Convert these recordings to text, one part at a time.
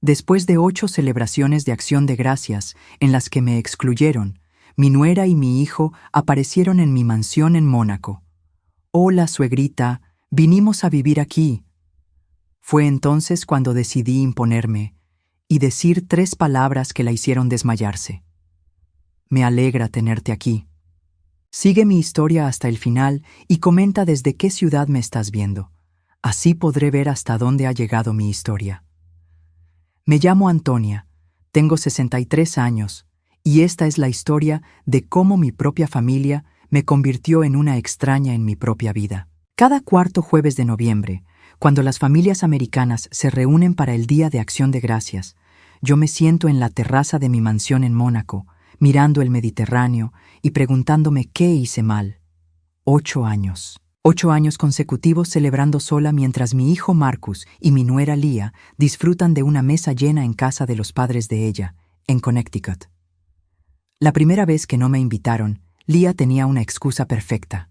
Después de 8 celebraciones de acción de gracias en las que me excluyeron, mi nuera y mi hijo aparecieron en mi mansión en Mónaco. «Hola, suegrita, vinimos a vivir aquí». Fue entonces cuando decidí imponerme y decir 3 palabras que la hicieron desmayarse. «Me alegra tenerte aquí». Sigue mi historia hasta el final y comenta desde qué ciudad me estás viendo. Así podré ver hasta dónde ha llegado mi historia. Me llamo Antonia, tengo 63 años, y esta es la historia de cómo mi propia familia me convirtió en una extraña en mi propia vida. Cada cuarto jueves de noviembre, cuando las familias americanas se reúnen para el Día de Acción de Gracias, yo me siento en la terraza de mi mansión en Mónaco, mirando el Mediterráneo y preguntándome qué hice mal. 8 años. 8 años consecutivos celebrando sola mientras mi hijo Marcus y mi nuera Leah disfrutan de una mesa llena en casa de los padres de ella, en Connecticut. La primera vez que no me invitaron, Leah tenía una excusa perfecta.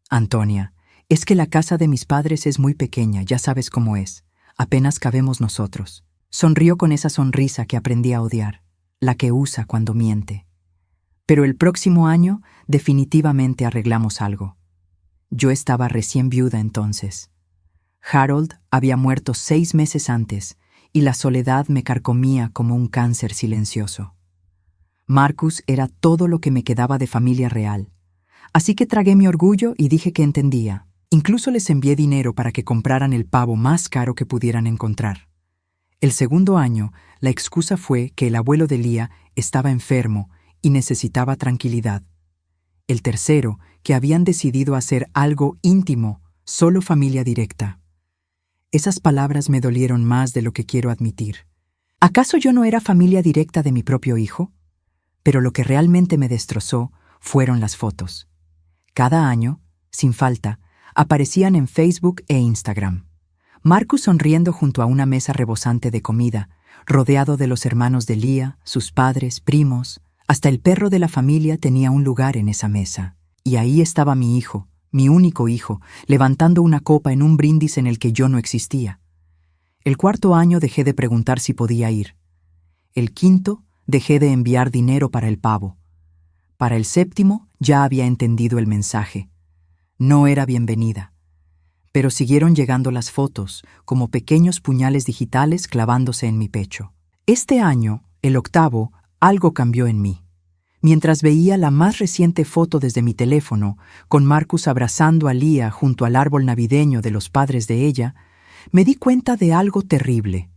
«Antonia, es que la casa de mis padres es muy pequeña, ya sabes cómo es. Apenas cabemos nosotros». Sonrió con esa sonrisa que aprendí a odiar, la que usa cuando miente. Pero el próximo año definitivamente arreglamos algo. Yo estaba recién viuda entonces. Harold había muerto 6 meses antes y la soledad me carcomía como un cáncer silencioso. Marcus era todo lo que me quedaba de familia real. Así que tragué mi orgullo y dije que entendía. Incluso les envié dinero para que compraran el pavo más caro que pudieran encontrar. El segundo año, la excusa fue que el abuelo de Leah estaba enfermo y necesitaba tranquilidad. El tercero, que habían decidido hacer algo íntimo, solo familia directa. Esas palabras me dolieron más de lo que quiero admitir. ¿Acaso yo no era familia directa de mi propio hijo? Pero lo que realmente me destrozó fueron las fotos. Cada año, sin falta, aparecían en Facebook e Instagram. Marcus sonriendo junto a una mesa rebosante de comida, rodeado de los hermanos de Leah, sus padres, primos. Hasta el perro de la familia tenía un lugar en esa mesa. Y ahí estaba mi hijo, mi único hijo, levantando una copa en un brindis en el que yo no existía. El cuarto año dejé de preguntar si podía ir. El quinto, dejé de enviar dinero para el pavo. Para el séptimo, ya había entendido el mensaje. No era bienvenida. Pero siguieron llegando las fotos, como pequeños puñales digitales clavándose en mi pecho. Este año, el octavo, algo cambió en mí. Mientras veía la más reciente foto desde mi teléfono, con Marcus abrazando a Leah junto al árbol navideño de los padres de ella, me di cuenta de algo terrible.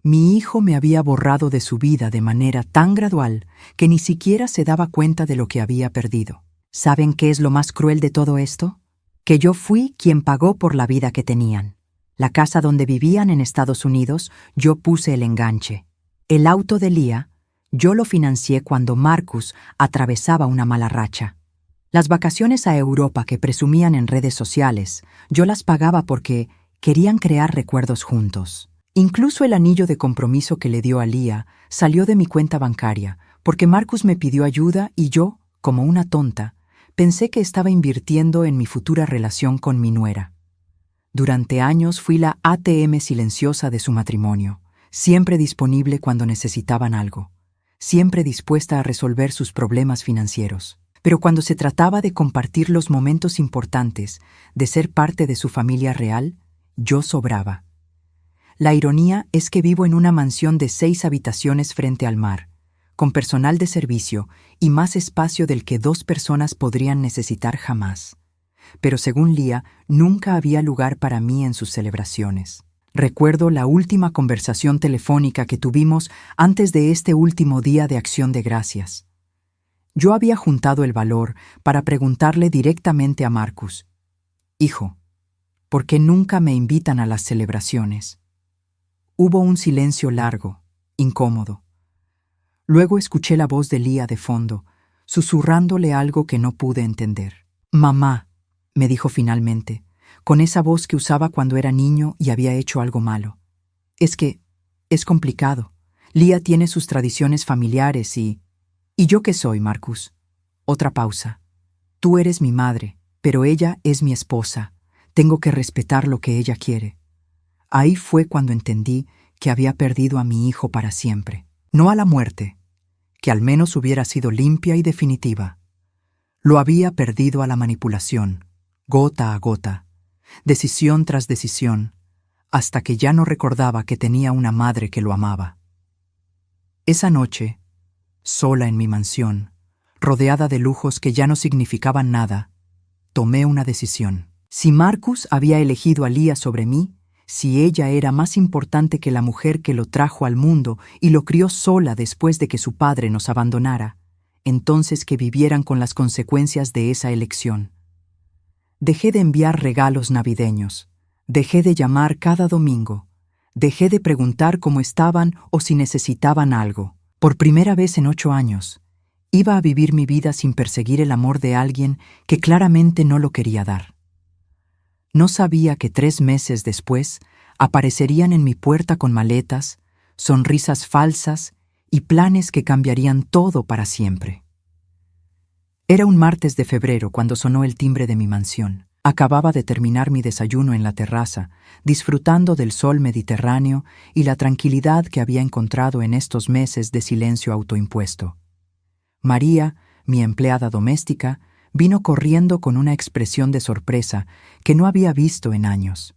Mi hijo me había borrado de su vida de manera tan gradual que ni siquiera se daba cuenta de lo que había perdido. ¿Saben qué es lo más cruel de todo esto? Que yo fui quien pagó por la vida que tenían. La casa donde vivían en Estados Unidos, yo puse el enganche. El auto de Leah, yo lo financié cuando Marcus atravesaba una mala racha. Las vacaciones a Europa que presumían en redes sociales, yo las pagaba porque querían crear recuerdos juntos. Incluso el anillo de compromiso que le dio a Leah salió de mi cuenta bancaria, porque Marcus me pidió ayuda y yo, como una tonta, pensé que estaba invirtiendo en mi futura relación con mi nuera. Durante años fui la ATM silenciosa de su matrimonio, siempre disponible cuando necesitaban algo, siempre dispuesta a resolver sus problemas financieros. Pero cuando se trataba de compartir los momentos importantes, de ser parte de su familia real, yo sobraba. La ironía es que vivo en una mansión de 6 habitaciones frente al mar, con personal de servicio y más espacio del que 2 personas podrían necesitar jamás. Pero según Leah, nunca había lugar para mí en sus celebraciones. Recuerdo la última conversación telefónica que tuvimos antes de este último día de Acción de Gracias. Yo había juntado el valor para preguntarle directamente a Marcus: «Hijo, ¿por qué nunca me invitan a las celebraciones?». Hubo un silencio largo, incómodo. Luego escuché la voz de Leah de fondo, susurrándole algo que no pude entender. «Mamá», me dijo finalmente, con esa voz que usaba cuando era niño y había hecho algo malo. «Es que es complicado. Leah tiene sus tradiciones familiares y... ¿Y yo qué soy, Marcus?». Otra pausa. «Tú eres mi madre, pero ella es mi esposa. Tengo que respetar lo que ella quiere». Ahí fue cuando entendí que había perdido a mi hijo para siempre. No a la muerte, que al menos hubiera sido limpia y definitiva. Lo había perdido a la manipulación, gota a gota, decisión tras decisión, hasta que ya no recordaba que tenía una madre que lo amaba. Esa noche, sola en mi mansión, rodeada de lujos que ya no significaban nada, tomé una decisión. Si Marcus había elegido a Leah sobre mí, si ella era más importante que la mujer que lo trajo al mundo y lo crió sola después de que su padre nos abandonara, entonces que vivieran con las consecuencias de esa elección. Dejé de enviar regalos navideños, dejé de llamar cada domingo, dejé de preguntar cómo estaban o si necesitaban algo. Por primera vez en 8 años, iba a vivir mi vida sin perseguir el amor de alguien que claramente no lo quería dar. No sabía que 3 meses después aparecerían en mi puerta con maletas, sonrisas falsas y planes que cambiarían todo para siempre. Era un martes de febrero cuando sonó el timbre de mi mansión. Acababa de terminar mi desayuno en la terraza, disfrutando del sol mediterráneo y la tranquilidad que había encontrado en estos meses de silencio autoimpuesto. María, mi empleada doméstica, vino corriendo con una expresión de sorpresa que no había visto en años.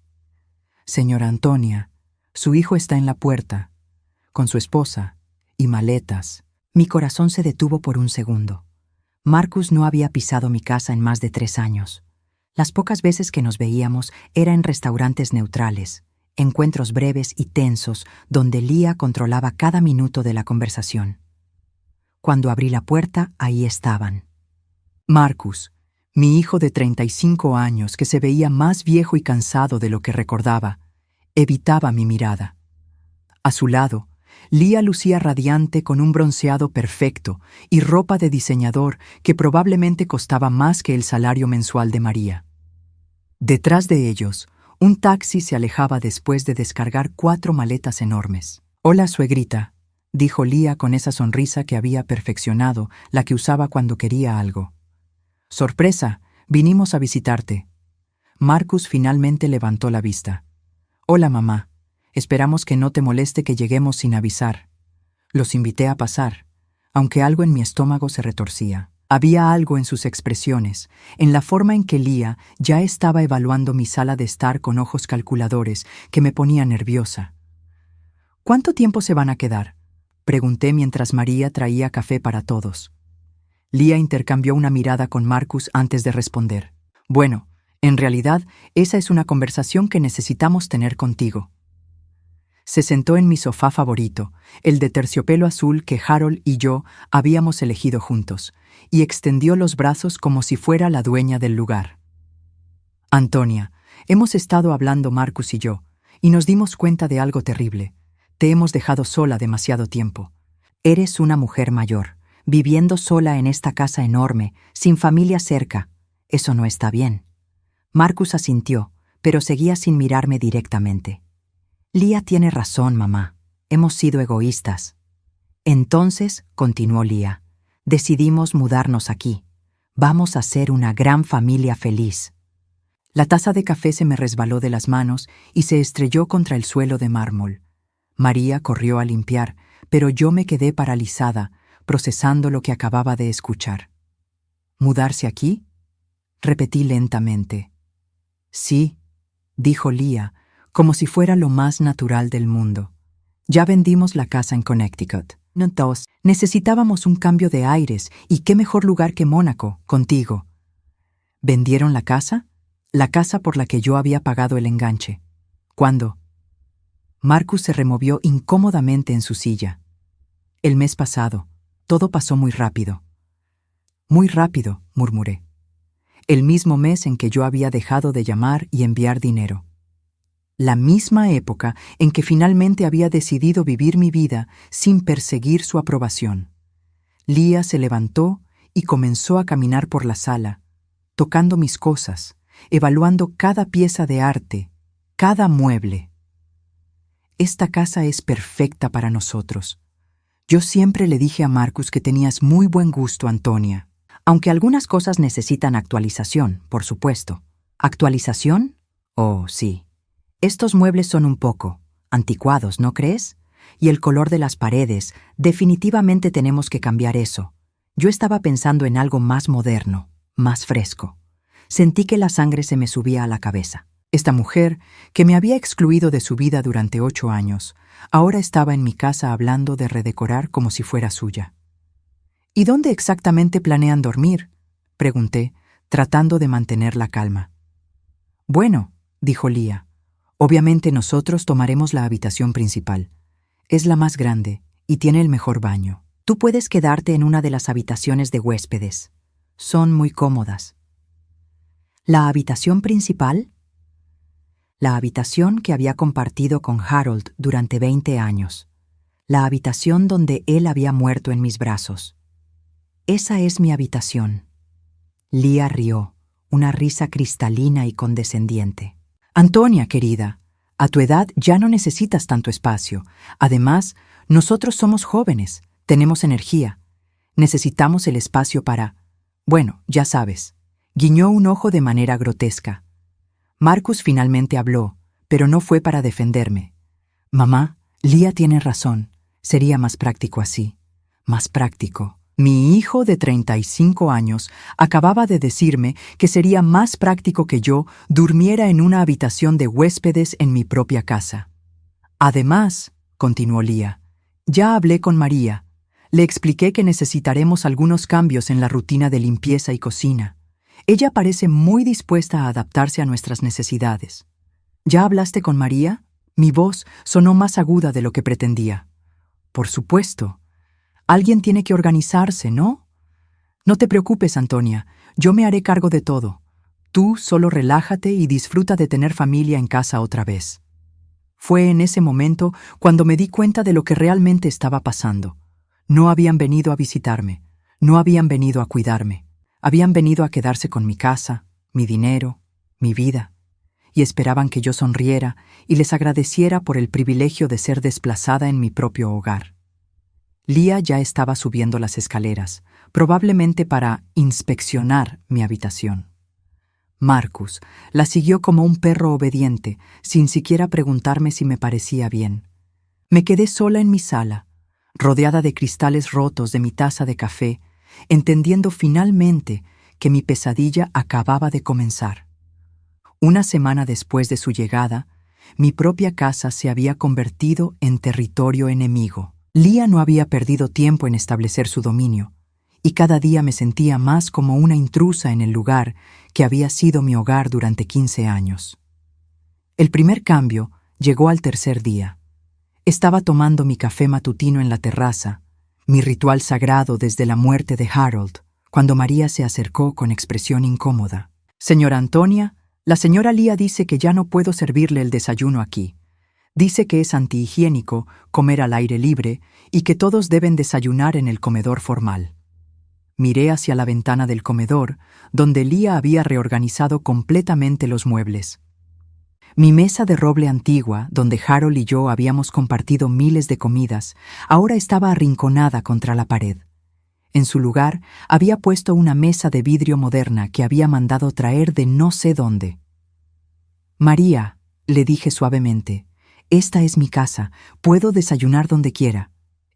«Señora Antonia, su hijo está en la puerta, con su esposa y maletas». Mi corazón se detuvo por un segundo. Marcus no había pisado mi casa en más de 3 años. Las pocas veces que nos veíamos era en restaurantes neutrales, encuentros breves y tensos donde Leah controlaba cada minuto de la conversación. Cuando abrí la puerta, ahí estaban. Marcus, mi hijo de 35 años que se veía más viejo y cansado de lo que recordaba, evitaba mi mirada. A su lado, Leah lucía radiante con un bronceado perfecto y ropa de diseñador que probablemente costaba más que el salario mensual de María. Detrás de ellos, un taxi se alejaba después de descargar 4 maletas enormes. «Hola, suegrita», dijo Leah con esa sonrisa que había perfeccionado, la que usaba cuando quería algo. «Sorpresa, vinimos a visitarte». Marcus finalmente levantó la vista. «Hola, mamá. Esperamos que no te moleste que lleguemos sin avisar. Los invité a pasar, aunque algo en mi estómago se retorcía. Había algo en sus expresiones, en la forma en que Leah ya estaba evaluando mi sala de estar con ojos calculadores, que me ponía nerviosa. «¿Cuánto tiempo se van a quedar?», pregunté mientras María traía café para todos. Leah intercambió una mirada con Marcus antes de responder. «Bueno, en realidad, esa es una conversación que necesitamos tener contigo». Se sentó en mi sofá favorito, el de terciopelo azul que Harold y yo habíamos elegido juntos, y extendió los brazos como si fuera la dueña del lugar. «Antonia, hemos estado hablando Marcus y yo, y nos dimos cuenta de algo terrible. Te hemos dejado sola demasiado tiempo. Eres una mujer mayor, viviendo sola en esta casa enorme, sin familia cerca. Eso no está bien». Marcus asintió, pero seguía sin mirarme directamente. «Leah tiene razón, mamá. Hemos sido egoístas». «Entonces», continuó Leah, «decidimos mudarnos aquí. Vamos a ser una gran familia feliz». La taza de café se me resbaló de las manos y se estrelló contra el suelo de mármol. María corrió a limpiar, pero yo me quedé paralizada, procesando lo que acababa de escuchar. «¿Mudarse aquí?», repetí lentamente. «Sí», dijo Leah, como si fuera lo más natural del mundo. «Ya vendimos la casa en Connecticut. Entonces, necesitábamos un cambio de aires, y qué mejor lugar que Mónaco, contigo». «¿Vendieron la casa?», la casa por la que yo había pagado el enganche. «¿Cuándo?». Marcus se removió incómodamente en su silla. «El mes pasado. Todo pasó muy rápido». «Muy rápido», murmuré. «El mismo mes en que yo había dejado de llamar y enviar dinero. La misma época en que finalmente había decidido vivir mi vida sin perseguir su aprobación». Leah se levantó y comenzó a caminar por la sala, tocando mis cosas, evaluando cada pieza de arte, cada mueble. «Esta casa es perfecta para nosotros. Yo siempre le dije a Marcus que tenías muy buen gusto, Antonia. Aunque algunas cosas necesitan actualización, por supuesto». «¿Actualización? Oh, sí. Estos muebles son un poco, Anticuados, ¿no crees? Y el color de las paredes, definitivamente tenemos que cambiar eso. Yo estaba pensando en algo más moderno, más fresco. Sentí que la sangre se me subía a la cabeza. Esta mujer, que me había excluido de su vida durante 8 años, ahora estaba en mi casa hablando de redecorar como si fuera suya. ¿Y dónde exactamente planean dormir?, pregunté, tratando de mantener la calma. Bueno, dijo Leah, obviamente nosotros tomaremos la habitación principal. Es la más grande y tiene el mejor baño. Tú puedes quedarte en una de las habitaciones de huéspedes. Son muy cómodas. ¿La habitación principal? La habitación que había compartido con Harold durante 20 años. La habitación donde él había muerto en mis brazos. Esa es mi habitación. Leah rió, una risa cristalina y condescendiente. Antonia, querida, a tu edad ya no necesitas tanto espacio. Además, nosotros somos jóvenes, tenemos energía. Necesitamos el espacio para... Bueno, ya sabes. Guiñó un ojo de manera grotesca. Marcus finalmente habló, pero no fue para defenderme. Mamá, Leah tiene razón. Sería más práctico así. Más práctico. Mi hijo de 35 años acababa de decirme que sería más práctico que yo durmiera en una habitación de huéspedes en mi propia casa. Además, continuó Leah, ya hablé con María. Le expliqué que necesitaremos algunos cambios en la rutina de limpieza y cocina. Ella parece muy dispuesta a adaptarse a nuestras necesidades. ¿Ya hablaste con María? Mi voz sonó más aguda de lo que pretendía. Por supuesto. Alguien tiene que organizarse, ¿no? No te preocupes, Antonia. Yo me haré cargo de todo. Tú solo relájate y disfruta de tener familia en casa otra vez. Fue en ese momento cuando me di cuenta de lo que realmente estaba pasando. No habían venido a visitarme. No habían venido a cuidarme. Habían venido a quedarse con mi casa, mi dinero, mi vida. Y esperaban que yo sonriera y les agradeciera por el privilegio de ser desplazada en mi propio hogar. Leah ya estaba subiendo las escaleras, probablemente para inspeccionar mi habitación. Marcus la siguió como un perro obediente, sin siquiera preguntarme si me parecía bien. Me quedé sola en mi sala, rodeada de cristales rotos de mi taza de café, entendiendo finalmente que mi pesadilla acababa de comenzar. Una semana después de su llegada, mi propia casa se había convertido en territorio enemigo. Leah no había perdido tiempo en establecer su dominio, y cada día me sentía más como una intrusa en el lugar que había sido mi hogar durante 15 años. El primer cambio llegó al tercer día. Estaba tomando mi café matutino en la terraza, mi ritual sagrado desde la muerte de Harold, cuando María se acercó con expresión incómoda. «Señora Antonia, la señora Leah dice que ya no puedo servirle el desayuno aquí. Dice que es antihigiénico comer al aire libre y que todos deben desayunar en el comedor formal». Miré hacia la ventana del comedor, donde Leah había reorganizado completamente los muebles. Mi mesa de roble antigua, donde Harold y yo habíamos compartido miles de comidas, ahora estaba arrinconada contra la pared. En su lugar, había puesto una mesa de vidrio moderna que había mandado traer de no sé dónde. «María», le dije suavemente, «esta es mi casa, puedo desayunar donde quiera».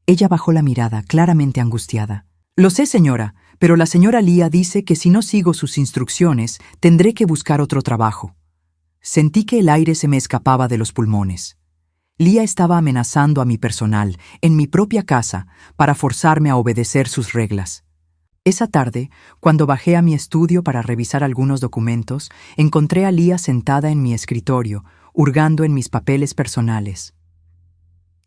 Ella bajó la mirada, claramente angustiada. «Lo sé, señora, pero la señora Leah dice que si no sigo sus instrucciones, tendré que buscar otro trabajo». Sentí que el aire se me escapaba de los pulmones. Leah estaba amenazando a mi personal, en mi propia casa, para forzarme a obedecer sus reglas. Esa tarde, cuando bajé a mi estudio para revisar algunos documentos, encontré a Leah sentada en mi escritorio, hurgando en mis papeles personales.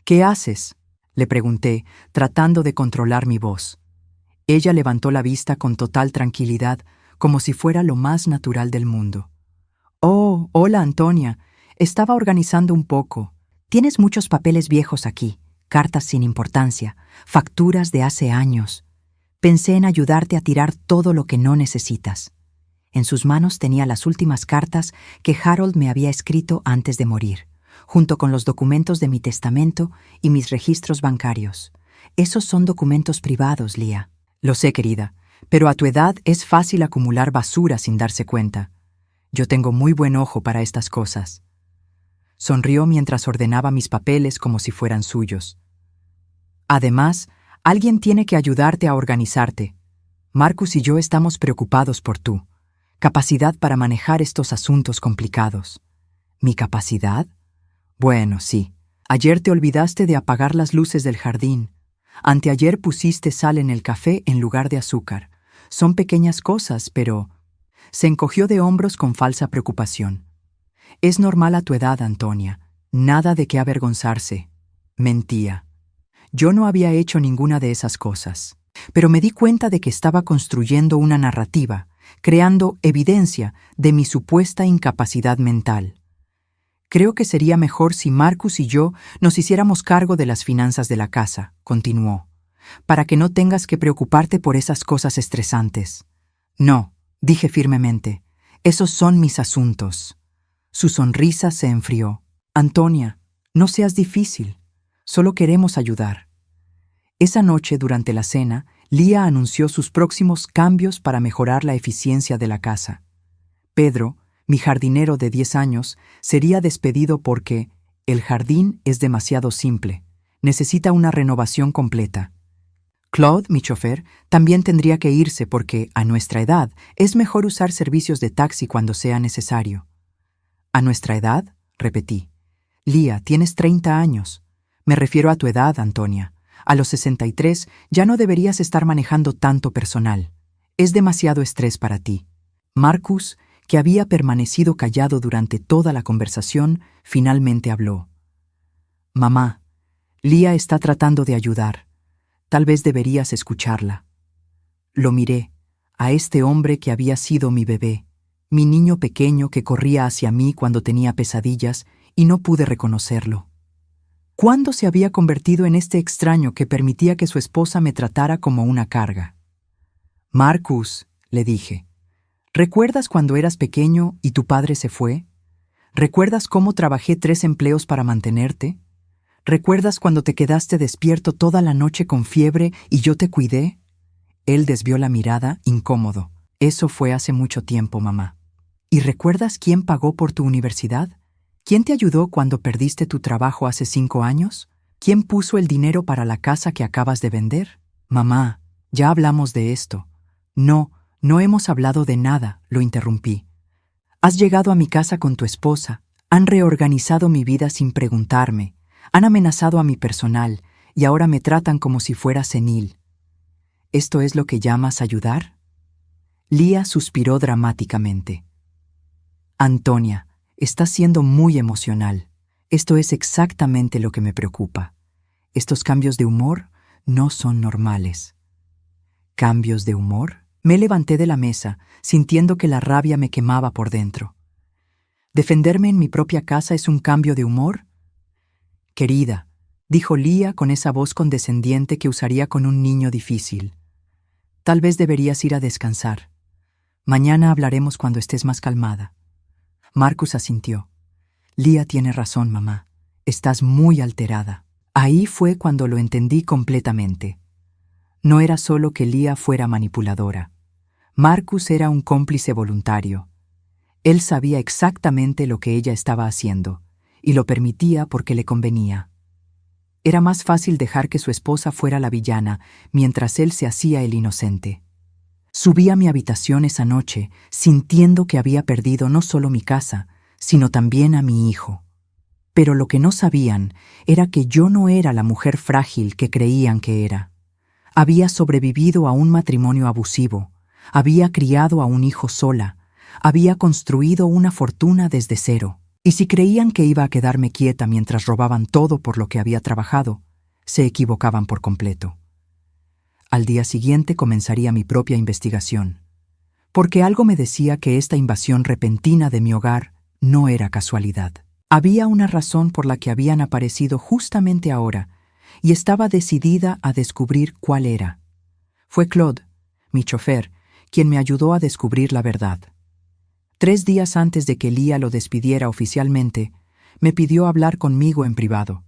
«¿Qué haces?», le pregunté, tratando de controlar mi voz. Ella levantó la vista con total tranquilidad, como si fuera lo más natural del mundo. «Oh, hola, Antonia. Estaba organizando un poco. Tienes muchos papeles viejos aquí, cartas sin importancia, facturas de hace años. Pensé en ayudarte a tirar todo lo que no necesitas». En sus manos tenía las últimas cartas que Harold me había escrito antes de morir, junto con los documentos de mi testamento y mis registros bancarios. «Esos son documentos privados, Leah». «Lo sé, querida, pero a tu edad es fácil acumular basura sin darse cuenta. Yo tengo muy buen ojo para estas cosas». Sonrió mientras ordenaba mis papeles como si fueran suyos. Además, alguien tiene que ayudarte a organizarte. Marcus y yo estamos preocupados por tu capacidad para manejar estos asuntos complicados. ¿Mi capacidad? Bueno, sí. Ayer te olvidaste de apagar las luces del jardín. Anteayer pusiste sal en el café en lugar de azúcar. Son pequeñas cosas, pero... Se encogió de hombros con falsa preocupación. Es normal a tu edad, Antonia. Nada de qué avergonzarse. Mentía. Yo no había hecho ninguna de esas cosas. Pero me di cuenta de que estaba construyendo una narrativa, creando evidencia de mi supuesta incapacidad mental. Creo que sería mejor si Marcus y yo nos hiciéramos cargo de las finanzas de la casa, continuó, para que no tengas que preocuparte por esas cosas estresantes. No, dije firmemente, esos son mis asuntos. Su sonrisa se enfrió. Antonia, no seas difícil, solo queremos ayudar. Esa noche, durante la cena, Lía anunció sus próximos cambios para mejorar la eficiencia de la casa. Pedro, mi jardinero de 10 años, sería despedido porque el jardín es demasiado simple. Necesita una renovación completa. Claude, mi chofer, también tendría que irse porque, a nuestra edad, es mejor usar servicios de taxi cuando sea necesario. ¿A nuestra edad? Repetí. Lía, tienes 30 años. Me refiero a tu edad, Antonia. A los 63 ya no deberías estar manejando tanto personal. Es demasiado estrés para ti. Marcus, que había permanecido callado durante toda la conversación, finalmente habló. Mamá, Lía está tratando de ayudar. Tal vez deberías escucharla. Lo miré, a este hombre que había sido mi bebé, mi niño pequeño que corría hacia mí cuando tenía pesadillas y no pude reconocerlo. ¿Cuándo se había convertido en este extraño que permitía que su esposa me tratara como una carga? Marcus, le dije, ¿recuerdas cuando eras pequeño y tu padre se fue? ¿Recuerdas cómo trabajé 3 empleos para mantenerte? ¿Recuerdas cuando te quedaste despierto toda la noche con fiebre y yo te cuidé? Él desvió la mirada, incómodo. Eso fue hace mucho tiempo, mamá. ¿Y recuerdas quién pagó por tu universidad? ¿Quién te ayudó cuando perdiste tu trabajo hace 5 años? ¿Quién puso el dinero para la casa que acabas de vender? Mamá, ya hablamos de esto. No hemos hablado de nada, lo interrumpí. Has llegado a mi casa con tu esposa, han reorganizado mi vida sin preguntarme, han amenazado a mi personal y ahora me tratan como si fuera senil. ¿Esto es lo que llamas ayudar? Lía suspiró dramáticamente. Antonia, estás siendo muy emocional. Esto es exactamente lo que me preocupa. Estos cambios de humor no son normales. ¿Cambios de humor? Me levanté de la mesa, sintiendo que la rabia me quemaba por dentro. ¿Defenderme en mi propia casa es un cambio de humor? Querida, dijo Lía con esa voz condescendiente que usaría con un niño difícil. Tal vez deberías ir a descansar. Mañana hablaremos cuando estés más calmada. Marcus asintió. Lía tiene razón, mamá. Estás muy alterada. Ahí fue cuando lo entendí completamente. No era solo que Lía fuera manipuladora. Marcus era un cómplice voluntario. Él sabía exactamente lo que ella estaba haciendo, y lo permitía porque le convenía. Era más fácil dejar que su esposa fuera la villana mientras él se hacía el inocente. Subí a mi habitación esa noche sintiendo que había perdido no solo mi casa, sino también a mi hijo. Pero lo que no sabían era que yo no era la mujer frágil que creían que era. Había sobrevivido a un matrimonio abusivo, había criado a un hijo sola, había construido una fortuna desde cero. Y si creían que iba a quedarme quieta mientras robaban todo por lo que había trabajado, se equivocaban por completo. Al día siguiente comenzaría mi propia investigación, porque algo me decía que esta invasión repentina de mi hogar no era casualidad. Había una razón por la que habían aparecido justamente ahora, y estaba decidida a descubrir cuál era. Fue Claude, mi chofer, quien me ayudó a descubrir la verdad. 3 días antes de que Lía lo despidiera oficialmente, me pidió hablar conmigo en privado.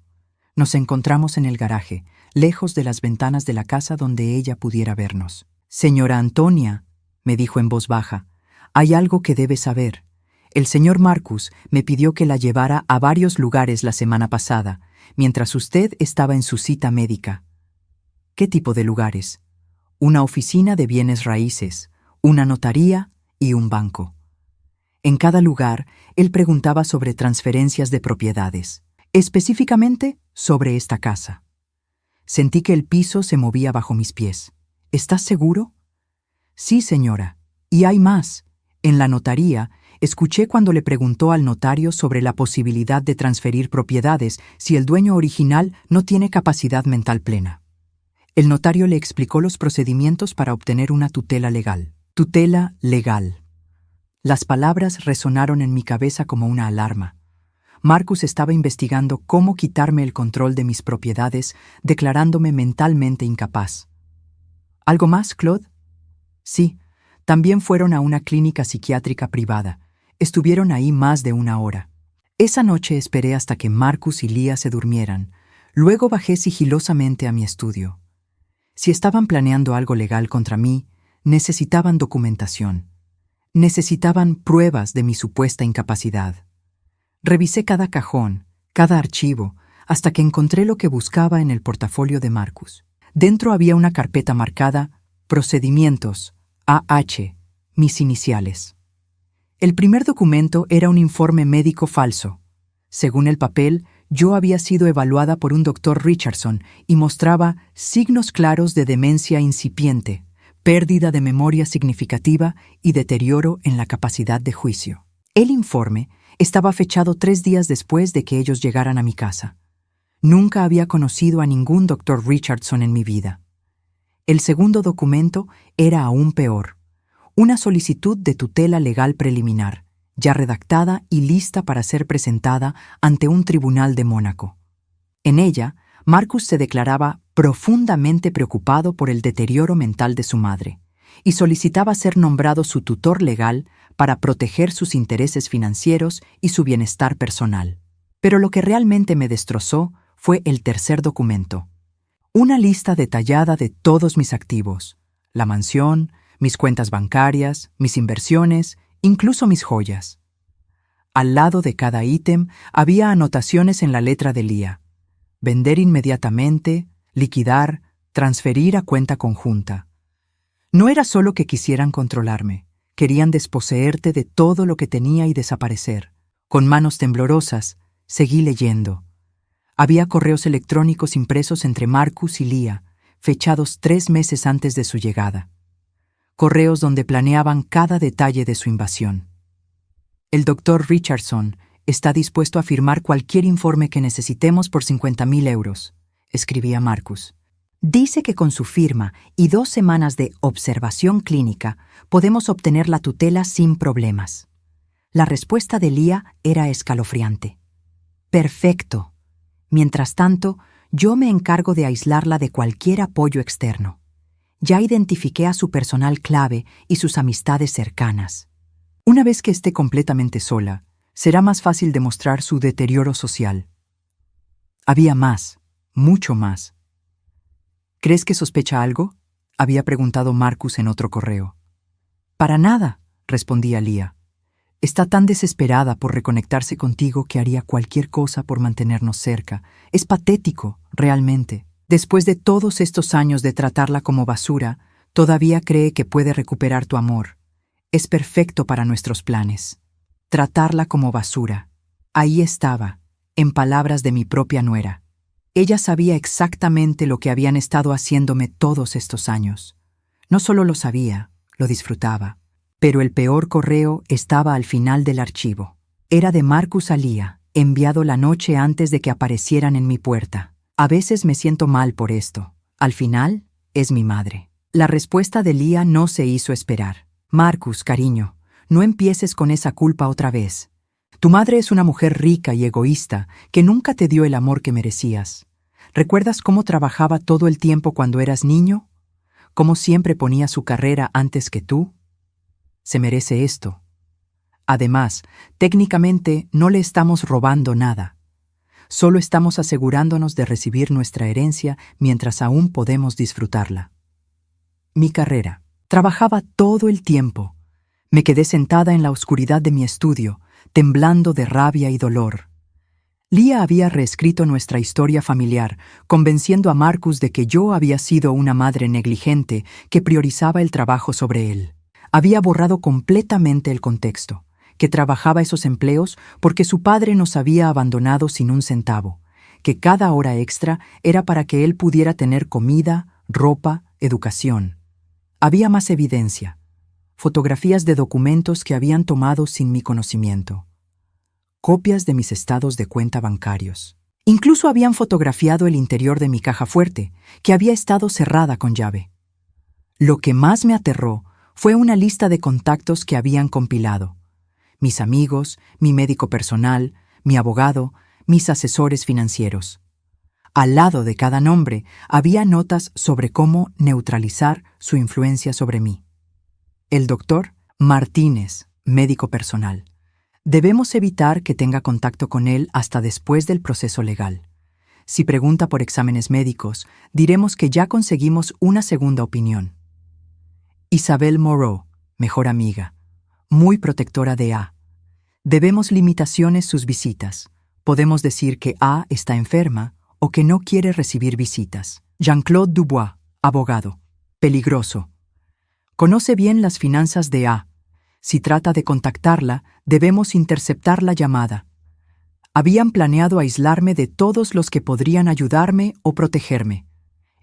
Nos encontramos en el garaje, lejos de las ventanas de la casa donde ella pudiera vernos. «Señora Antonia», me dijo en voz baja, «hay algo que debe saber. El señor Marcus me pidió que la llevara a varios lugares la semana pasada, mientras usted estaba en su cita médica. ¿Qué tipo de lugares? Una oficina de bienes raíces, una notaría y un banco. En cada lugar, él preguntaba sobre transferencias de propiedades, específicamente sobre esta casa. Sentí que el piso se movía bajo mis pies. ¿Estás seguro? Sí, señora. Y hay más. En la notaría, escuché cuando le preguntó al notario sobre la posibilidad de transferir propiedades si el dueño original no tiene capacidad mental plena. El notario le explicó los procedimientos para obtener una tutela legal. Tutela legal. Las palabras resonaron en mi cabeza como una alarma. Marcus estaba investigando cómo quitarme el control de mis propiedades, declarándome mentalmente incapaz. ¿Algo más, Claude? Sí, también fueron a una clínica psiquiátrica privada. Estuvieron ahí más de 1 hora. Esa noche esperé hasta que Marcus y Leah se durmieran. Luego bajé sigilosamente a mi estudio. Si estaban planeando algo legal contra mí, necesitaban documentación. Necesitaban pruebas de mi supuesta incapacidad. Revisé cada cajón, cada archivo, hasta que encontré lo que buscaba en el portafolio de Marcus. Dentro había una carpeta marcada Procedimientos, AH, mis iniciales. El primer documento era un informe médico falso. Según el papel, yo había sido evaluada por un doctor Richardson y mostraba signos claros de demencia incipiente, pérdida de memoria significativa y deterioro en la capacidad de juicio. El informe estaba fechado 3 días después de que ellos llegaran a mi casa. Nunca había conocido a ningún doctor Richardson en mi vida. El segundo documento era aún peor. Una solicitud de tutela legal preliminar, ya redactada y lista para ser presentada ante un tribunal de Mónaco. En ella, Marcus se declaraba profundamente preocupado por el deterioro mental de su madre y solicitaba ser nombrado su tutor legal para proteger sus intereses financieros y su bienestar personal. Pero lo que realmente me destrozó fue el tercer documento. Una lista detallada de todos mis activos, la mansión, mis cuentas bancarias, mis inversiones, incluso mis joyas. Al lado de cada ítem había anotaciones en la letra de Leah. Vender inmediatamente, liquidar, transferir a cuenta conjunta. No era solo que quisieran controlarme, querían desposeerte de todo lo que tenía y desaparecer. Con manos temblorosas, seguí leyendo. Había correos electrónicos impresos entre Marcus y Leah, fechados 3 meses antes de su llegada. Correos donde planeaban cada detalle de su invasión. El doctor Richardson está dispuesto a firmar cualquier informe que necesitemos por 50.000 euros, escribía Marcus. Dice que con su firma y 2 semanas de observación clínica podemos obtener la tutela sin problemas. La respuesta de Leah era escalofriante. Perfecto. Mientras tanto, yo me encargo de aislarla de cualquier apoyo externo. Ya identifiqué a su personal clave y sus amistades cercanas. Una vez que esté completamente sola, será más fácil demostrar su deterioro social. Había más, mucho más. ¿Crees que sospecha algo?, había preguntado Marcus en otro correo. Para nada, respondía Leah. Está tan desesperada por reconectarse contigo que haría cualquier cosa por mantenernos cerca. Es patético, realmente. Después de todos estos años de tratarla como basura, todavía cree que puede recuperar tu amor. Es perfecto para nuestros planes. Tratarla como basura. Ahí estaba, en palabras de mi propia nuera. Ella sabía exactamente lo que habían estado haciéndome todos estos años. No solo lo sabía, lo disfrutaba. Pero el peor correo estaba al final del archivo. Era de Marcus a Leah, enviado la noche antes de que aparecieran en mi puerta. A veces me siento mal por esto. Al final, es mi madre. La respuesta de Leah no se hizo esperar. Marcus, cariño, no empieces con esa culpa otra vez. Tu madre es una mujer rica y egoísta que nunca te dio el amor que merecías. ¿Recuerdas cómo trabajaba todo el tiempo cuando eras niño? ¿Cómo siempre ponía su carrera antes que tú? Se merece esto. Además, técnicamente no le estamos robando nada. Solo estamos asegurándonos de recibir nuestra herencia mientras aún podemos disfrutarla. Mi carrera. Trabajaba todo el tiempo. Me quedé sentada en la oscuridad de mi estudio, temblando de rabia y dolor. Lia había reescrito nuestra historia familiar, convenciendo a Marcus de que yo había sido una madre negligente que priorizaba el trabajo sobre él. Había borrado completamente el contexto, que trabajaba esos empleos porque su padre nos había abandonado sin un centavo, que cada hora extra era para que él pudiera tener comida, ropa, educación. Había más evidencia, fotografías de documentos que habían tomado sin mi conocimiento, copias de mis estados de cuenta bancarios. Incluso habían fotografiado el interior de mi caja fuerte, que había estado cerrada con llave. Lo que más me aterró fue una lista de contactos que habían compilado. Mis amigos, mi médico personal, mi abogado, mis asesores financieros. Al lado de cada nombre había notas sobre cómo neutralizar su influencia sobre mí. El doctor Martínez, médico personal. Debemos evitar que tenga contacto con él hasta después del proceso legal. Si pregunta por exámenes médicos, diremos que ya conseguimos una segunda opinión. Isabel Moreau, mejor amiga, muy protectora de A. Debemos limitaciones sus visitas. Podemos decir que A está enferma o que no quiere recibir visitas. Jean-Claude Dubois, abogado, peligroso. Conoce bien las finanzas de A. Si trata de contactarla, debemos interceptar la llamada. Habían planeado aislarme de todos los que podrían ayudarme o protegerme.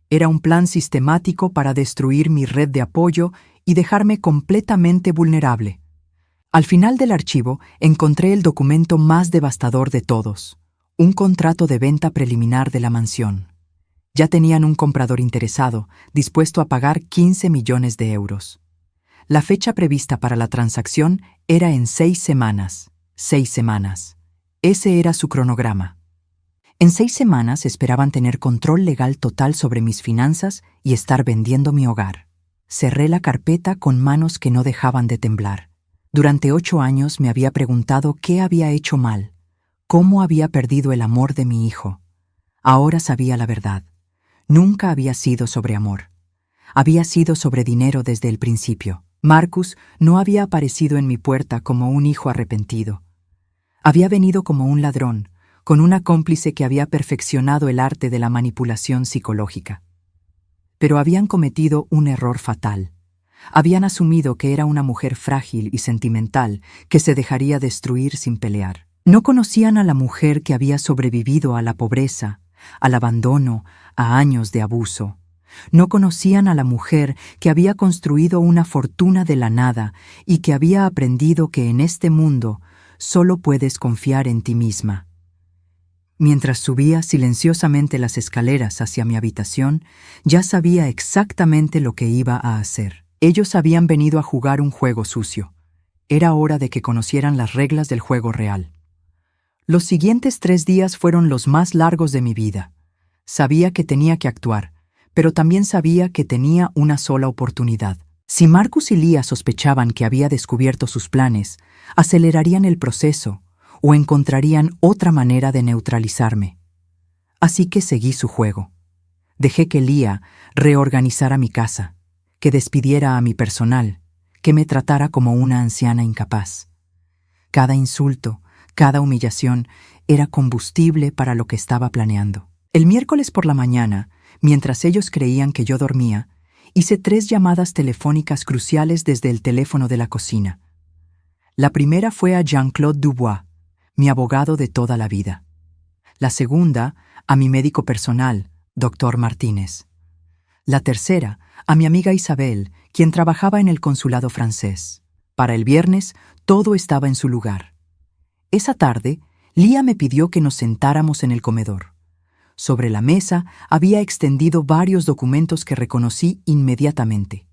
Era un plan sistemático para destruir mi red de apoyo y dejarme completamente vulnerable. Al final del archivo encontré el documento más devastador de todos, un contrato de venta preliminar de la mansión. Ya tenían un comprador interesado, dispuesto a pagar 15 millones de euros. La fecha prevista para la transacción era en 6 semanas. 6 semanas. Ese era su cronograma. En 6 semanas esperaban tener control legal total sobre mis finanzas y estar vendiendo mi hogar. Cerré la carpeta con manos que no dejaban de temblar. Durante 8 años me había preguntado qué había hecho mal, cómo había perdido el amor de mi hijo. Ahora sabía la verdad. Nunca había sido sobre amor. Había sido sobre dinero desde el principio. Marcus no había aparecido en mi puerta como un hijo arrepentido. Había venido como un ladrón, con una cómplice que había perfeccionado el arte de la manipulación psicológica. Pero habían cometido un error fatal. Habían asumido que era una mujer frágil y sentimental que se dejaría destruir sin pelear. No conocían a la mujer que había sobrevivido a la pobreza, al abandono, a años de abuso. No conocían a la mujer que había construido una fortuna de la nada y que había aprendido que en este mundo solo puedes confiar en ti misma. Mientras subía silenciosamente las escaleras hacia mi habitación, ya sabía exactamente lo que iba a hacer. Ellos habían venido a jugar un juego sucio. Era hora de que conocieran las reglas del juego real. Los siguientes 3 días fueron los más largos de mi vida. Sabía que tenía que actuar, pero también sabía que tenía una sola oportunidad. Si Marcus y Lia sospechaban que había descubierto sus planes, acelerarían el proceso o encontrarían otra manera de neutralizarme. Así que seguí su juego. Dejé que Lia reorganizara mi casa, que despidiera a mi personal, que me tratara como una anciana incapaz. Cada insulto, cada humillación era combustible para lo que estaba planeando. El miércoles por la mañana, mientras ellos creían que yo dormía, hice 3 llamadas telefónicas cruciales desde el teléfono de la cocina. La primera fue a Jean-Claude Dubois, mi abogado de toda la vida. La segunda, a mi médico personal, Dr. Martínez. La tercera, a mi amiga Isabel, quien trabajaba en el consulado francés. Para el viernes, todo estaba en su lugar. Esa tarde, Lia me pidió que nos sentáramos en el comedor. Sobre la mesa había extendido varios documentos que reconocí inmediatamente.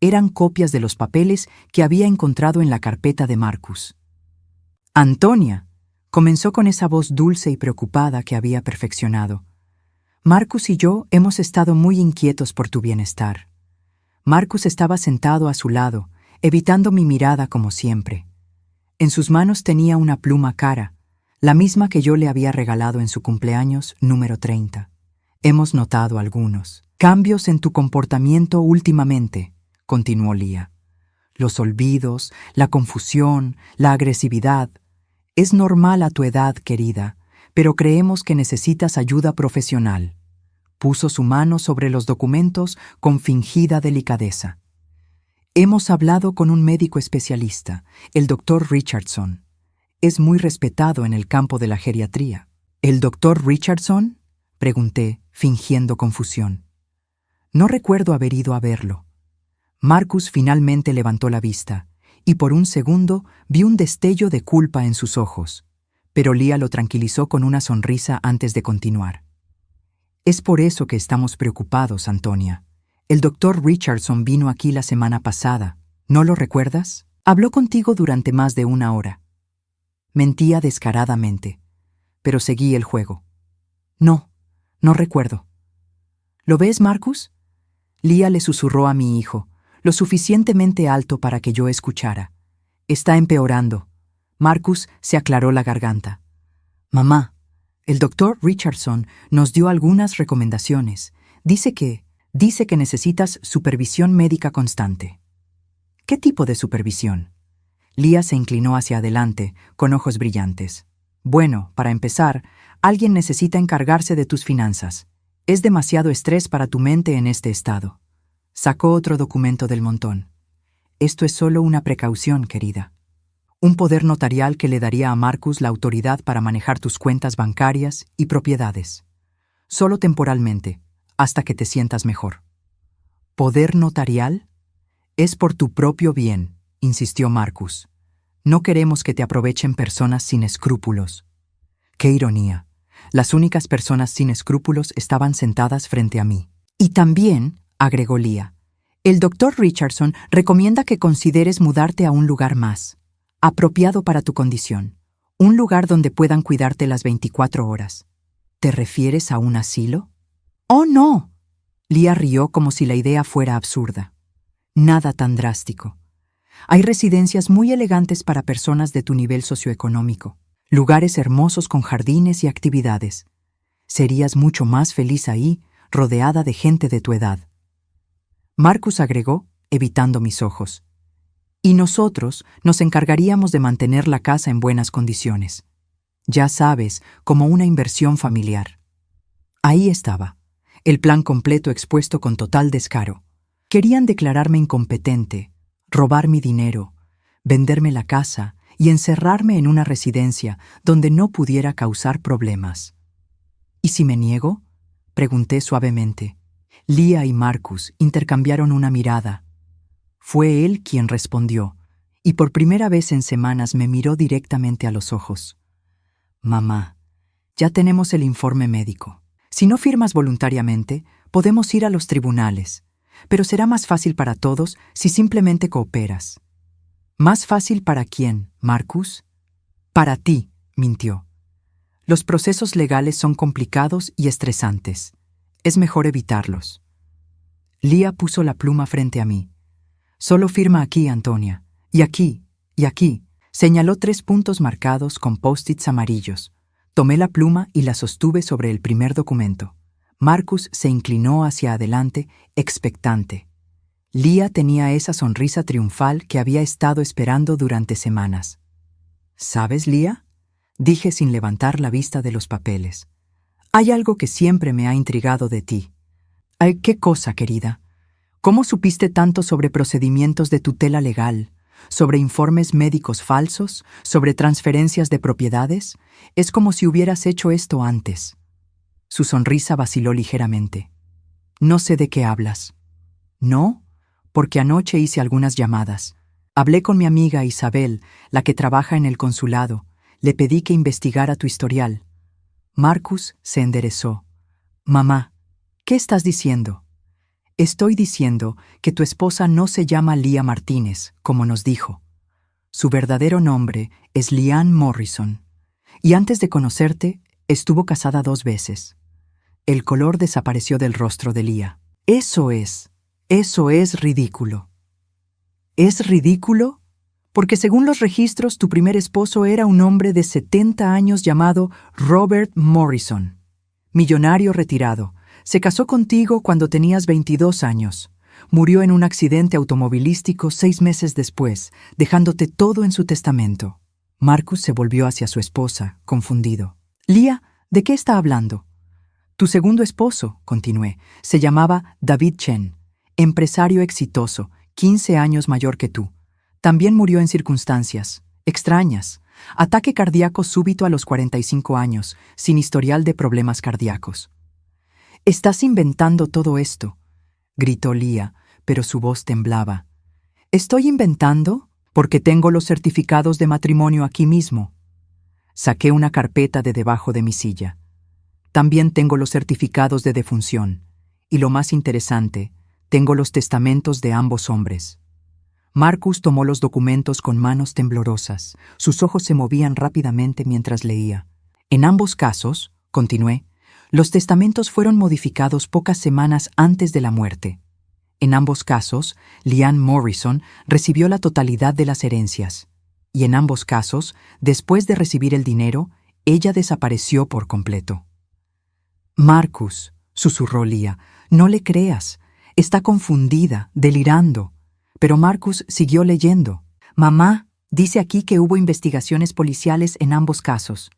Eran copias de los papeles que había encontrado en la carpeta de Marcus. «Antonia», comenzó con esa voz dulce y preocupada que había perfeccionado. «Marcus y yo hemos estado muy inquietos por tu bienestar». Marcus estaba sentado a su lado, evitando mi mirada como siempre. En sus manos tenía una pluma cara, la misma que yo le había regalado en su cumpleaños número 30. «Hemos notado algunos cambios en tu comportamiento últimamente», continuó Lia. los olvidos, la confusión, la agresividad. Es normal a tu edad, querida, pero creemos que necesitas ayuda profesional. Puso su mano sobre los documentos con fingida delicadeza. Hemos hablado con un médico especialista, el Dr. Richardson. Es muy respetado en el campo de la geriatría. ¿El Dr. Richardson?, pregunté, fingiendo confusión. No recuerdo haber ido a verlo. Marcus finalmente levantó la vista, y por un segundo vi un destello de culpa en sus ojos, pero Leah lo tranquilizó con una sonrisa antes de continuar. Es por eso que estamos preocupados, Antonia. El Dr. Richardson vino aquí la semana pasada. ¿No lo recuerdas? Habló contigo durante más de 1 hora. Mentía descaradamente, pero seguí el juego. No recuerdo. ¿Lo ves, Marcus? Leah le susurró a mi hijo, lo suficientemente alto para que yo escuchara. Está empeorando. Marcus se aclaró la garganta. Mamá, el Dr. Richardson nos dio algunas recomendaciones. Dice que necesitas supervisión médica constante. ¿Qué tipo de supervisión? Leah se inclinó hacia adelante, con ojos brillantes. Bueno, para empezar, alguien necesita encargarse de tus finanzas. Es demasiado estrés para tu mente en este estado. Sacó otro documento del montón. Esto es solo una precaución, querida. Un poder notarial que le daría a Marcus la autoridad para manejar tus cuentas bancarias y propiedades. Solo temporalmente, hasta que te sientas mejor. ¿Poder notarial? Es por tu propio bien, insistió Marcus. No queremos que te aprovechen personas sin escrúpulos. ¡Qué ironía! Las únicas personas sin escrúpulos estaban sentadas frente a mí. Y también, agregó Leah, el Dr. Richardson recomienda que consideres mudarte a un lugar más, apropiado para tu condición, un lugar donde puedan cuidarte las 24 horas. ¿Te refieres a un asilo? ¡Oh, no! Leah rió como si la idea fuera absurda. Nada tan drástico. Hay residencias muy elegantes para personas de tu nivel socioeconómico, lugares hermosos con jardines y actividades. Serías mucho más feliz ahí, rodeada de gente de tu edad. Marcus agregó, evitando mis ojos. Y nosotros nos encargaríamos de mantener la casa en buenas condiciones. Ya sabes, como una inversión familiar. Ahí estaba, el plan completo expuesto con total descaro. Querían declararme incompetente, robar mi dinero, venderme la casa y encerrarme en una residencia donde no pudiera causar problemas. ¿Y si me niego?, pregunté suavemente. Leah y Marcus intercambiaron una mirada. Fue él quien respondió, y por primera vez en semanas me miró directamente a los ojos. Mamá, ya tenemos el informe médico. Si no firmas voluntariamente, podemos ir a los tribunales, pero será más fácil para todos si simplemente cooperas. ¿Más fácil para quién, Marcus? Para ti, mintió. Los procesos legales son complicados y estresantes. Es mejor evitarlos. Leah puso la pluma frente a mí. Solo firma aquí, Antonia. Y aquí, y aquí. Señaló 3 puntos marcados con post-its amarillos. Tomé la pluma y la sostuve sobre el primer documento. Marcus se inclinó hacia adelante, expectante. Leah tenía esa sonrisa triunfal que había estado esperando durante semanas. ¿Sabes, Leah?, dije sin levantar la vista de los papeles. Hay algo que siempre me ha intrigado de ti. Ay, ¿qué cosa, querida? ¿Cómo supiste tanto sobre procedimientos de tutela legal, sobre informes médicos falsos, sobre transferencias de propiedades? Es como si hubieras hecho esto antes. Su sonrisa vaciló ligeramente. No sé de qué hablas. ¿No? Porque anoche hice algunas llamadas. Hablé con mi amiga Isabel, la que trabaja en el consulado. Le pedí que investigara tu historial. Marcus se enderezó. Mamá, ¿qué estás diciendo? Estoy diciendo que tu esposa no se llama Leah Martínez, como nos dijo. Su verdadero nombre es Leanne Morrison. Y antes de conocerte, estuvo casada 2 veces. El color desapareció del rostro de Leah. Eso es ridículo. ¿Es ridículo? Porque según los registros, tu primer esposo era un hombre de 70 años llamado Robert Morrison. Millonario retirado. Se casó contigo cuando tenías 22 años. Murió en un accidente automovilístico 6 meses después, dejándote todo en su testamento. Marcus se volvió hacia su esposa, confundido. Lia, ¿de qué está hablando? Tu segundo esposo, continué, se llamaba David Chen, empresario exitoso, 15 años mayor que tú. También murió en circunstancias extrañas. Ataque cardíaco súbito a los 45 años, sin historial de problemas cardíacos. «Estás inventando todo esto», gritó Lia, pero su voz temblaba. «¿Estoy inventando? Porque tengo los certificados de matrimonio aquí mismo». Saqué una carpeta de debajo de mi silla. También tengo los certificados de defunción. Y lo más interesante, tengo los testamentos de ambos hombres. Marcus tomó los documentos con manos temblorosas. Sus ojos se movían rápidamente mientras leía. En ambos casos, continué, los testamentos fueron modificados pocas semanas antes de la muerte. En ambos casos, Liane Morrison recibió la totalidad de las herencias. Y en ambos casos, después de recibir el dinero, ella desapareció por completo. «Marcus», susurró Lia, «no le creas. Está confundida, delirando». Pero Marcus siguió leyendo. «Mamá, dice aquí que hubo investigaciones policiales en ambos casos.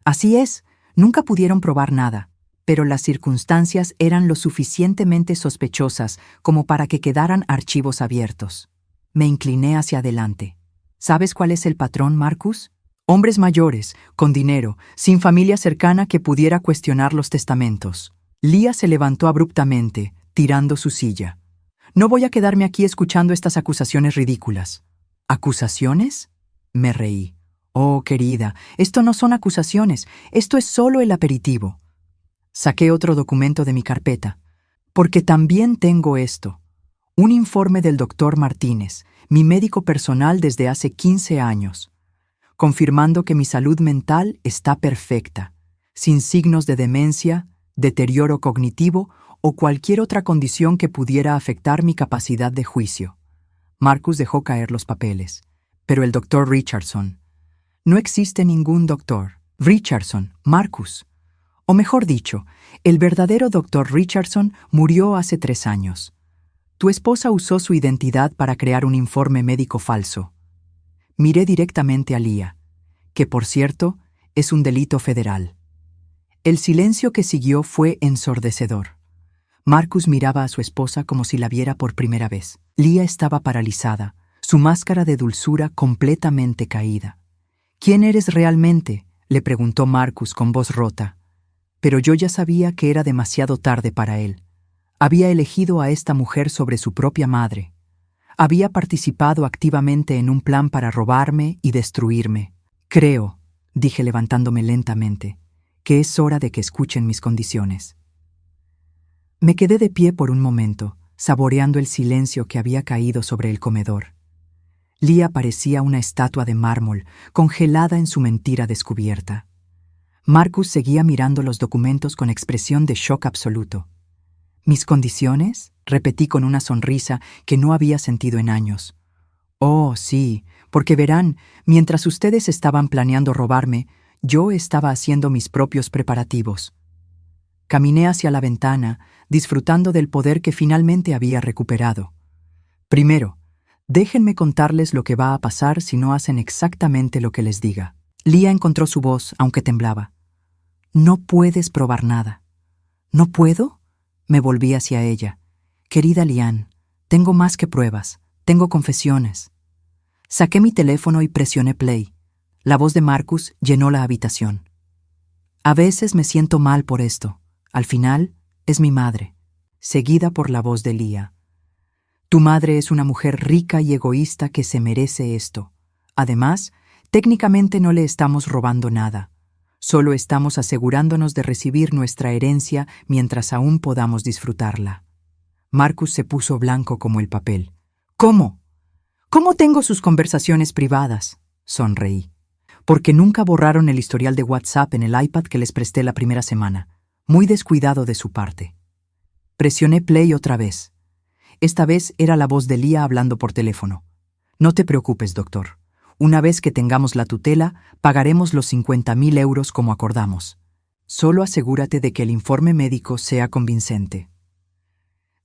Así es, nunca pudieron probar nada, pero las circunstancias eran lo suficientemente sospechosas como para que quedaran archivos abiertos». Me incliné hacia adelante. «¿Sabes cuál es el patrón, Marcus? Hombres mayores, con dinero, sin familia cercana que pudiera cuestionar los testamentos». Lia se levantó abruptamente, tirando su silla. «No voy a quedarme aquí escuchando estas acusaciones ridículas». ¿Acusaciones? Me reí. «Oh, querida, esto no son acusaciones, esto es solo el aperitivo». Saqué otro documento de mi carpeta. «Porque también tengo esto. Un informe del doctor Martínez, mi médico personal desde hace 15 años, confirmando que mi salud mental está perfecta, sin signos de demencia, deterioro cognitivo o cualquier otra condición que pudiera afectar mi capacidad de juicio». Marcus dejó caer los papeles. «Pero el doctor Richardson». «No existe ningún doctor. Richardson, Marcus. O mejor dicho, el verdadero doctor Richardson murió hace 3 años. Tu esposa usó su identidad para crear un informe médico falso». Miré directamente a Lia, que por cierto, es un delito federal. El silencio que siguió fue ensordecedor. Marcus miraba a su esposa como si la viera por primera vez. Lia estaba paralizada, su máscara de dulzura completamente caída. «¿Quién eres realmente?», le preguntó Marcus con voz rota. Pero yo ya sabía que era demasiado tarde para él. Había elegido a esta mujer sobre su propia madre. Había participado activamente en un plan para robarme y destruirme. «Creo», dije levantándome lentamente, «que es hora de que escuchen mis condiciones». Me quedé de pie por un momento, saboreando el silencio que había caído sobre el comedor. Lia parecía una estatua de mármol, congelada en su mentira descubierta. Marcus seguía mirando los documentos con expresión de shock absoluto. «¿Mis condiciones?», repetí con una sonrisa que no había sentido en años. «Oh, sí, porque verán, mientras ustedes estaban planeando robarme, yo estaba haciendo mis propios preparativos». Caminé hacia la ventana, disfrutando del poder que finalmente había recuperado. «Primero, déjenme contarles lo que va a pasar si no hacen exactamente lo que les diga». Lia encontró su voz, aunque temblaba. «No puedes probar nada». «¿No puedo?», me volví hacia ella. «Querida Liane, tengo más que pruebas, tengo confesiones». Saqué mi teléfono y presioné play. La voz de Marcus llenó la habitación. «A veces me siento mal por esto. Al final, es mi madre», seguida por la voz de Lia. «Tu madre es una mujer rica y egoísta que se merece esto. Además, técnicamente no le estamos robando nada. Solo estamos asegurándonos de recibir nuestra herencia mientras aún podamos disfrutarla». Marcus se puso blanco como el papel. «¿Cómo? ¿Cómo tengo sus conversaciones privadas?», sonreí. «Porque nunca borraron el historial de WhatsApp en el iPad que les presté la primera semana. Muy descuidado de su parte». Presioné play otra vez. Esta vez era la voz de Lia hablando por teléfono. «No te preocupes, doctor. Una vez que tengamos la tutela, pagaremos los 50.000 euros como acordamos. Solo asegúrate de que el informe médico sea convincente».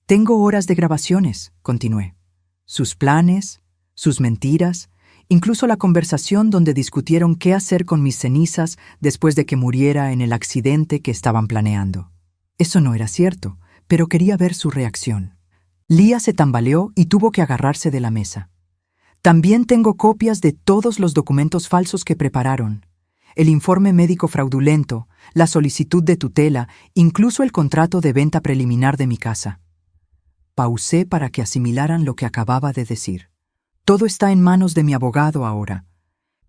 Tengo horas de grabaciones, continué. Sus planes, sus mentiras, incluso la conversación donde discutieron qué hacer con mis cenizas después de que muriera en el accidente que estaban planeando. Eso no era cierto, pero quería ver su reacción. Leah se tambaleó y tuvo que agarrarse de la mesa. También tengo copias de todos los documentos falsos que prepararon. El informe médico fraudulento, la solicitud de tutela, incluso el contrato de venta preliminar de mi casa. Pausé para que asimilaran lo que acababa de decir. Todo está en manos de mi abogado ahora.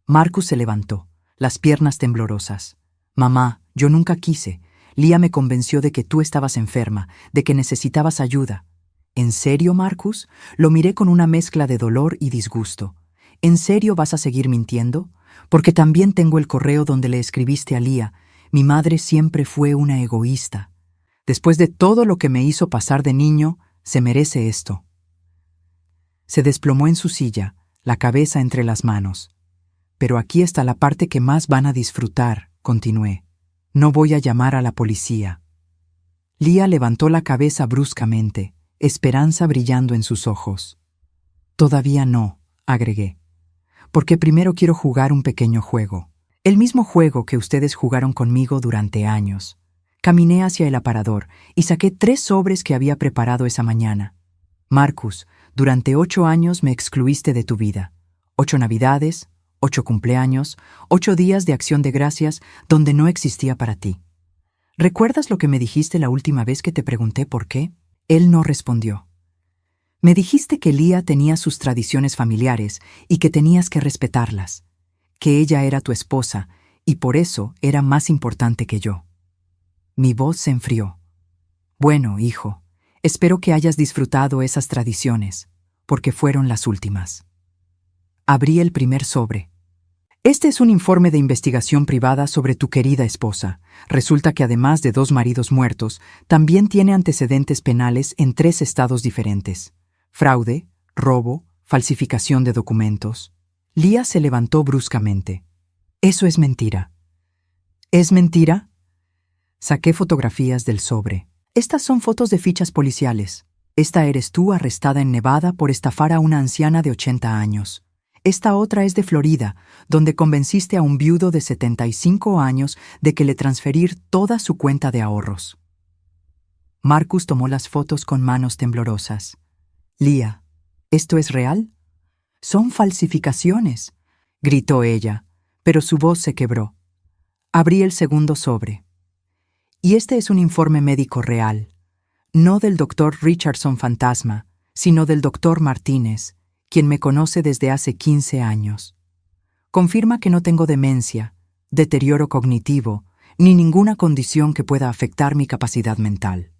Marcus se levantó, las piernas temblorosas. Mamá, yo nunca quise. Leah me convenció de que tú estabas enferma, de que necesitabas ayuda. ¿En serio, Marcus? Lo miré con una mezcla de dolor y disgusto. ¿En serio vas a seguir mintiendo? Porque también tengo el correo donde le escribiste a Leah. Mi madre siempre fue una egoísta. Después de todo lo que me hizo pasar de niño, se merece esto. Se desplomó en su silla, la cabeza entre las manos. Pero aquí está la parte que más van a disfrutar, continué. No voy a llamar a la policía. Leah levantó la cabeza bruscamente, esperanza brillando en sus ojos. Todavía no, agregué, porque primero quiero jugar un pequeño juego. El mismo juego que ustedes jugaron conmigo durante años. Caminé hacia el aparador y saqué 3 sobres que había preparado esa mañana. Marcus, durante 8 años me excluiste de tu vida. 8 navidades, 8 cumpleaños, 8 días de acción de gracias donde no existía para ti. ¿Recuerdas lo que me dijiste la última vez que te pregunté por qué? Él no respondió. Me dijiste que Leah tenía sus tradiciones familiares y que tenías que respetarlas, que ella era tu esposa y por eso era más importante que yo. Mi voz se enfrió. Bueno, hijo, espero que hayas disfrutado esas tradiciones, porque fueron las últimas. Abrí el primer sobre. Este es un informe de investigación privada sobre tu querida esposa. Resulta que además de 2 maridos muertos, también tiene antecedentes penales en 3 estados diferentes. Fraude, robo, falsificación de documentos. Leah se levantó bruscamente. Eso es mentira. ¿Es mentira? Saqué fotografías del sobre. Estas son fotos de fichas policiales. Esta eres tú arrestada en Nevada por estafar a una anciana de 80 años. Esta otra es de Florida, donde convenciste a un viudo de 75 años de que le transferir toda su cuenta de ahorros. Marcus tomó las fotos con manos temblorosas. Leah, ¿esto es real? Son falsificaciones, gritó ella, pero su voz se quebró. Abrí el segundo sobre. Y este es un informe médico real, no del doctor Richardson Fantasma, sino del doctor Martínez, quien me conoce desde hace 15 años. Confirma que no tengo demencia, deterioro cognitivo, ni ninguna condición que pueda afectar mi capacidad mental.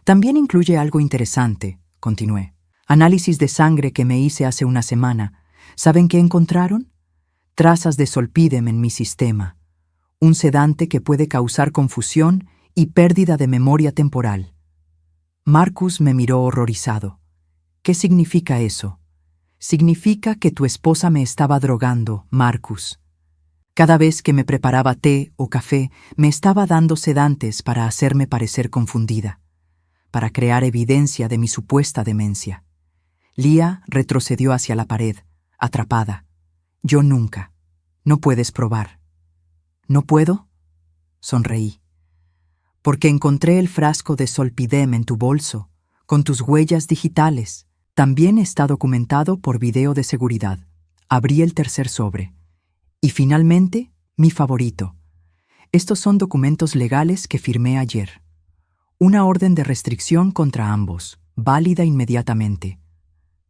También incluye algo interesante, continué. Análisis de sangre que me hice hace una semana. ¿Saben qué encontraron? Trazas de Zolpidem en mi sistema, un sedante que puede causar confusión y pérdida de memoria temporal. Marcus me miró horrorizado. ¿Qué significa eso? Significa que tu esposa me estaba drogando, Marcus. Cada vez que me preparaba té o café, me estaba dando sedantes para hacerme parecer confundida, para crear evidencia de mi supuesta demencia. Leah retrocedió hacia la pared, atrapada. Yo nunca. No puedes probar. ¿No puedo? Sonreí. Porque encontré el frasco de Zolpidem en tu bolso, con tus huellas digitales. También está documentado por video de seguridad. Abrí el tercer sobre. Y finalmente, mi favorito. Estos son documentos legales que firmé ayer. Una orden de restricción contra ambos, válida inmediatamente.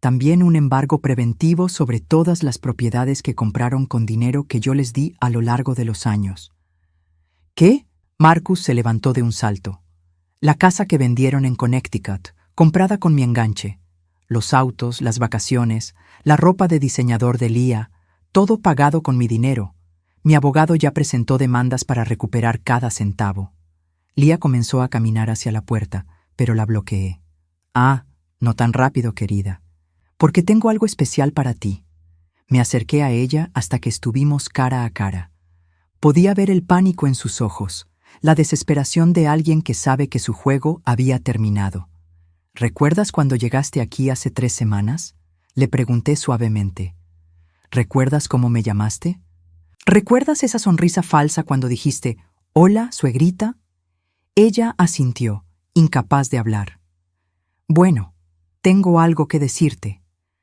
También un embargo preventivo sobre todas las propiedades que compraron con dinero que yo les di a lo largo de los años. ¿Qué? Marcus se levantó de un salto. La casa que vendieron en Connecticut, comprada con mi enganche. Los autos, las vacaciones, la ropa de diseñador de Leah, todo pagado con mi dinero. Mi abogado ya presentó demandas para recuperar cada centavo. Leah comenzó a caminar hacia la puerta, pero la bloqueé. Ah, no tan rápido, querida. Porque tengo algo especial para ti. Me acerqué a ella hasta que estuvimos cara a cara. Podía ver el pánico en sus ojos, la desesperación de alguien que sabe que su juego había terminado. ¿Recuerdas cuando llegaste aquí hace 3 semanas? Le pregunté suavemente. ¿Recuerdas cómo me llamaste? ¿Recuerdas esa sonrisa falsa cuando dijiste, «Hola, suegrita»? Ella asintió, incapaz de hablar. Bueno, tengo algo que decirte.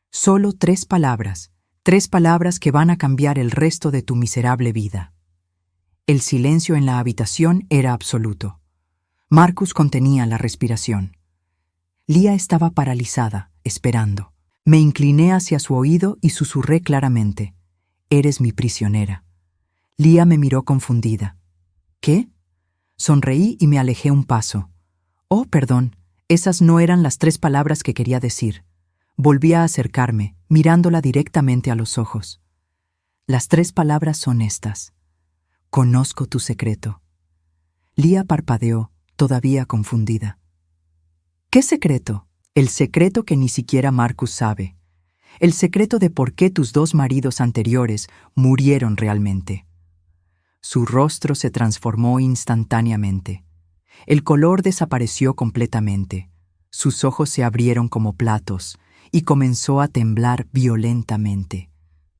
Solo 3 palabras, 3 palabras que van a cambiar el resto de tu miserable vida. El silencio en la habitación era absoluto. Marcus contenía la respiración. Lía estaba paralizada, esperando. Me incliné hacia su oído y susurré claramente, «Eres mi prisionera». Lía me miró confundida. ¿Qué? Sonreí y me alejé un paso. Oh, perdón, esas no eran las 3 palabras que quería decir. Volví a acercarme, mirándola directamente a los ojos. Las 3 palabras son estas. Conozco tu secreto. Lía parpadeó, todavía confundida. ¿Qué secreto? El secreto que ni siquiera Marcus sabe. El secreto de por qué tus 2 maridos anteriores murieron realmente. Su rostro se transformó instantáneamente. El color desapareció completamente. Sus ojos se abrieron como platos y comenzó a temblar violentamente.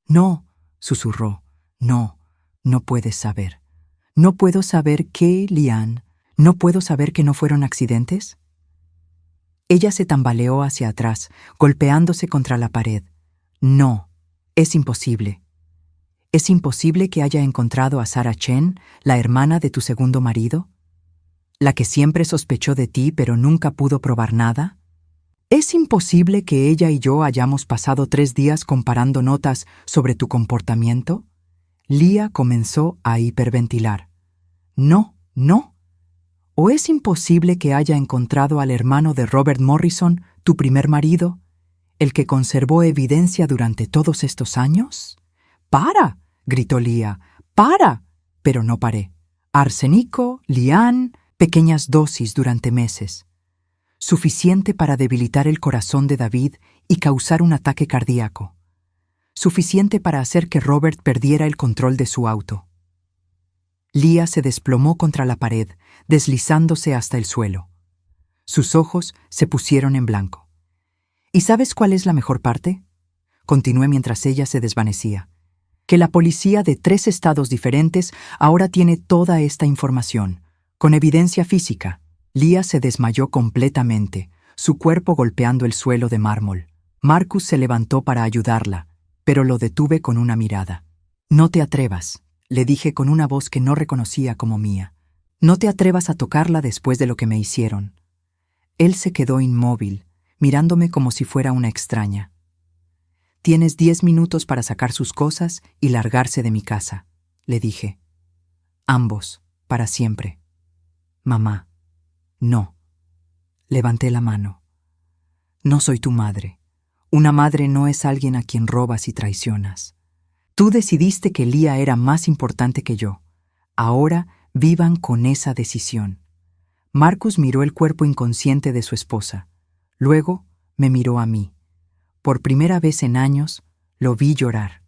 «No», susurró, «no, no puedes saber. ¿No puedo saber qué, Lian? ¿No puedo saber que no fueron accidentes?» Ella se tambaleó hacia atrás, golpeándose contra la pared. «No, es imposible. ¿Es imposible que haya encontrado a Sarah Chen, la hermana de tu segundo marido? ¿La que siempre sospechó de ti pero nunca pudo probar nada? ¿Es imposible que ella y yo hayamos pasado 3 días comparando notas sobre tu comportamiento?» Lía comenzó a hiperventilar. «No, no. ¿O es imposible que haya encontrado al hermano de Robert Morrison, tu primer marido, el que conservó evidencia durante todos estos años?» «¡Para!», gritó Lía. «¡Para!». Pero no paré. Arsénico, Lian, pequeñas dosis durante meses. Suficiente para debilitar el corazón de David y causar un ataque cardíaco. Suficiente para hacer que Robert perdiera el control de su auto. Lía se desplomó contra la pared, deslizándose hasta el suelo. Sus ojos se pusieron en blanco. ¿Y sabes cuál es la mejor parte?, continué mientras ella se desvanecía. Que la policía de 3 estados diferentes ahora tiene toda esta información, con evidencia física. Lía se desmayó completamente, su cuerpo golpeando el suelo de mármol. Marcus se levantó para ayudarla, pero lo detuve con una mirada. «No te atrevas», le dije con una voz que no reconocía como mía. «No te atrevas a tocarla después de lo que me hicieron». Él se quedó inmóvil, mirándome como si fuera una extraña. «Tienes 10 minutos para sacar sus cosas y largarse de mi casa», le dije. «Ambos, para siempre». «Mamá». «No». Levanté la mano. «No soy tu madre. Una madre no es alguien a quien robas y traicionas. Tú decidiste que Lía era más importante que yo. Ahora vivan con esa decisión». Marcus miró el cuerpo inconsciente de su esposa. Luego me miró a mí. Por primera vez en años, lo vi llorar.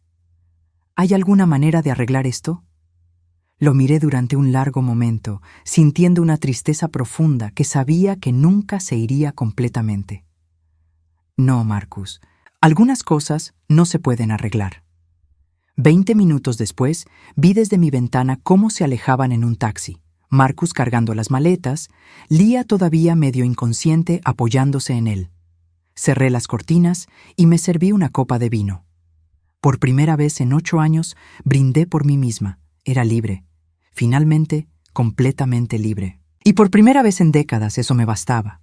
¿Hay alguna manera de arreglar esto? Lo miré durante un largo momento, sintiendo una tristeza profunda que sabía que nunca se iría completamente. No, Marcus, algunas cosas no se pueden arreglar. 20 minutos después, vi desde mi ventana cómo se alejaban en un taxi. Marcus cargando las maletas, Lía todavía medio inconsciente apoyándose en él. Cerré las cortinas y me serví una copa de vino. Por primera vez en 8 años, brindé por mí misma. Era libre. Finalmente, completamente libre. Y por primera vez en décadas eso me bastaba.